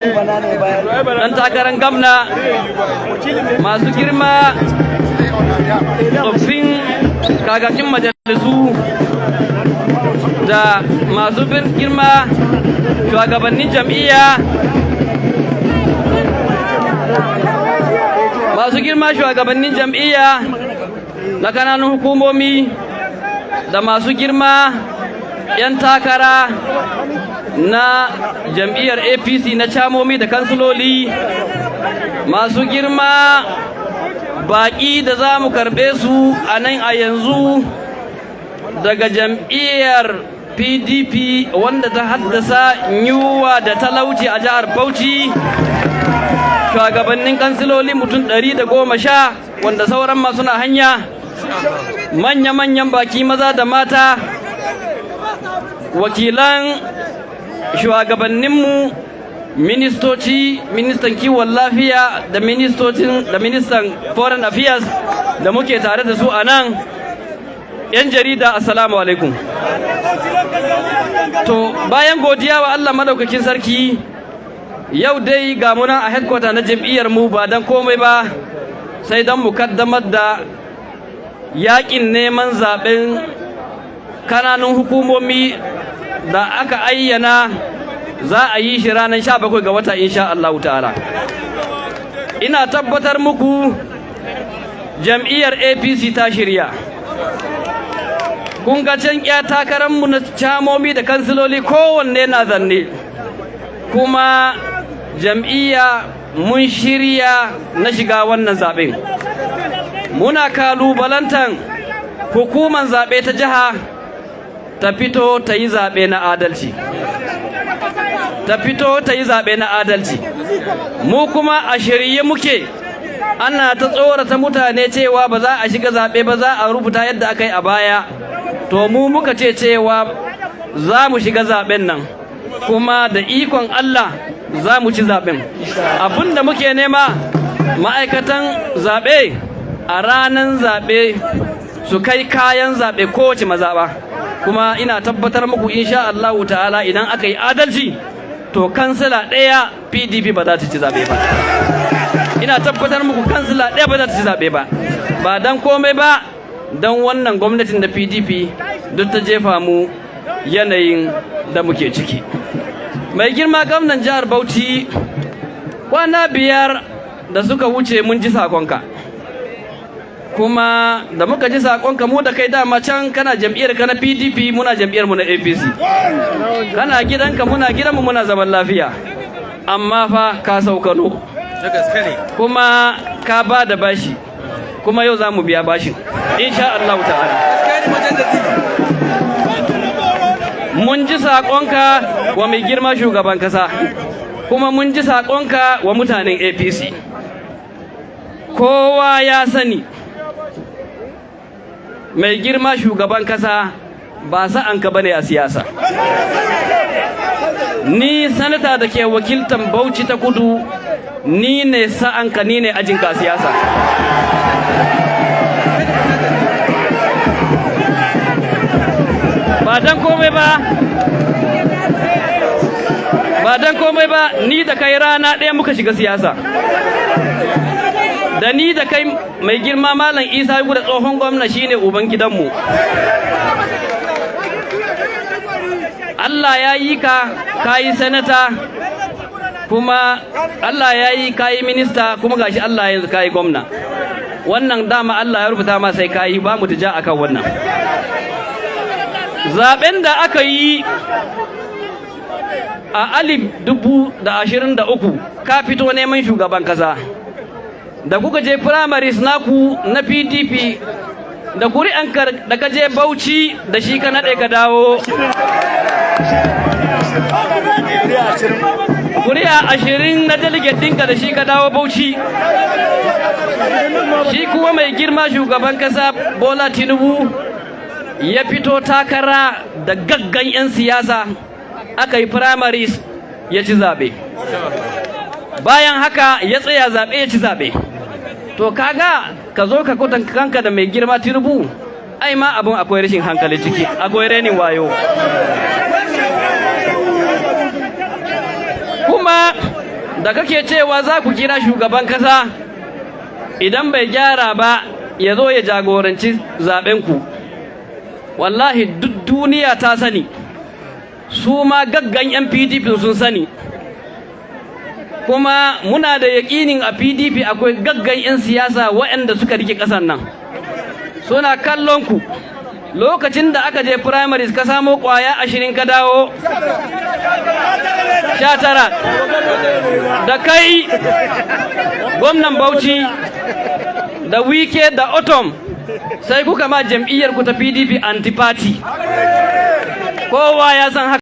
dan takarar gamna masu girma tsoffin kakakin majalisu da masu girma shugabannin jam'iyya na kananan hukumomi da masu girma 'yan takara na jam'iyyar APC na camomi da kansiloli, masu girma baƙi da za mu karɓe su a nan a yanzu daga jam'iyyar PDP wanda ta haddasa yunwa da talauci a jihar Bauchi, shugabannin kansiloli mutum 110 wanda sauran masu na hanya, manya-manyan baki maza da mata, wakilan shugabanninmu, ministoci, ministan kiwon lafiya da ministan foreign affairs da muke tare da su a nan, 'yan jarida assalamu alaikum. To bayan godiya wa Allah madaukakin sarki, yau dai ga muna a headquarter na jam'iyyar mu ba dan komai ba sai dan mu kaddamar da yakin neman zaben kananun hukumomi da aka ayyana za a yi shi ranar 17 ga wata insha Allah ta'ala. Ina tabbatar muku jam'iyyar APC ta shirya. Kun ga can takararmu na camomi da kansiloli kowanne na zanne, kuma jam'iyya mun shirya na shiga wannan zaɓen. Muna kalubalantan hukumar zaɓe ta jiha ta fito ta yi zaɓe na adalci, mu kuma a shirye muke. Ana ta tsorata mutane cewa ba za a shiga zaɓe ba, za a rubuta yadda aka yi a baya, to mu muka ce cewa za mu shiga zaɓen nan, kuma da ikon Allah za mu ci zaɓen. Abinda muke nema ma'aikatan zaɓe a ranar zaɓe su kai kayan zaɓe kowace mazaɓa, kuma ina tabbatar muku insha Allah ta'ala idan aka yi adalci to kansila ɗaya PDP ba za ta ci zaɓe ba. Ina tabbatar muku kansila ɗaya ba za ta ci zaɓe ba, ba dan komai ba don wannan gwamnatin da PDP duk ta jefa mu yanayin da muke ciki. Mai girma gwamnan jihar Bauchi, kwana 5 da suka wuce mun ji sakonka, kuma da muka ji sakonka mu da kai dama can kana jam'iyyar ka na PDP, muna jam'iyyar mu na APC, kana gidanka muna gidanmu, muna zaman lafiya, amma fa ka saukano kuma ka ba da bashi, kuma yau za mu biya bashin insha Allah ta'ala. Mun ji sakonka wa mai girma shugaban kasa, kuma mun ji sakonka wa mutanen APC. Kowa ya sani mai girma shugaban kasa ba sa'anka bane a siyasa. Ni sanata da ke wakiltan Bauchi ta Kudu, ni ne sa'anka, ni ne ajinka a siyasa. Ba dan komai ba ni da kai rana ɗaya muka shiga siyasa, da ni da kai mai girma Malam Isa da tsohon gwamna shine uban gidanmu. Allah ya yi ka yi sanata, kuma Allah ya yi ka yi minista, kuma gashi Allah ya ka yi gwamna. Wannan dama Allah ya rubuta ma sai ka yi, ba mu tija akan wannan. Zaben da aka yi a 2023 ka fito neman shugaban kasa, da kuka je primaries naku na PDP da kuri'anka da ka je Bauchi da shi ka naɗe ka dawo, kuri'a 20 na delegate ɗinka da shi ka dawo Bauchi. Shi kuma mai girma shugaban kasa Bola Tinubu ya fito takara da gaggan 'yan siyasa, aka yi primaries ya ci zaɓe, bayan haka ya tsaya zaɓe ya ci zaɓe. To kaga ka zo ka kwatan kanka da mai girma Tinubu, ai ma abin akwai rashin hankali ciki, akwai renin wayo. Kuma da kake cewa za ku kira shugaban kasa idan bai gyara ba ya zo ya jagoranci zaɓenku, wallahi duk duniya ta sani, su ma gaggan 'yan PDP sun sani, kuma muna da yaƙinin a PDP akwai gaggan 'yan siyasa waɗanda suka rike ƙasar nan, suna kallon ku. Lokacin da aka je primaries ka samo ƙwaya 20 ka dawo 19 da kai gwamnan Bauchi da Wike da Otom sai kuka ma jam'iyyar ku ta PDP anti-party, kowa ya san haka.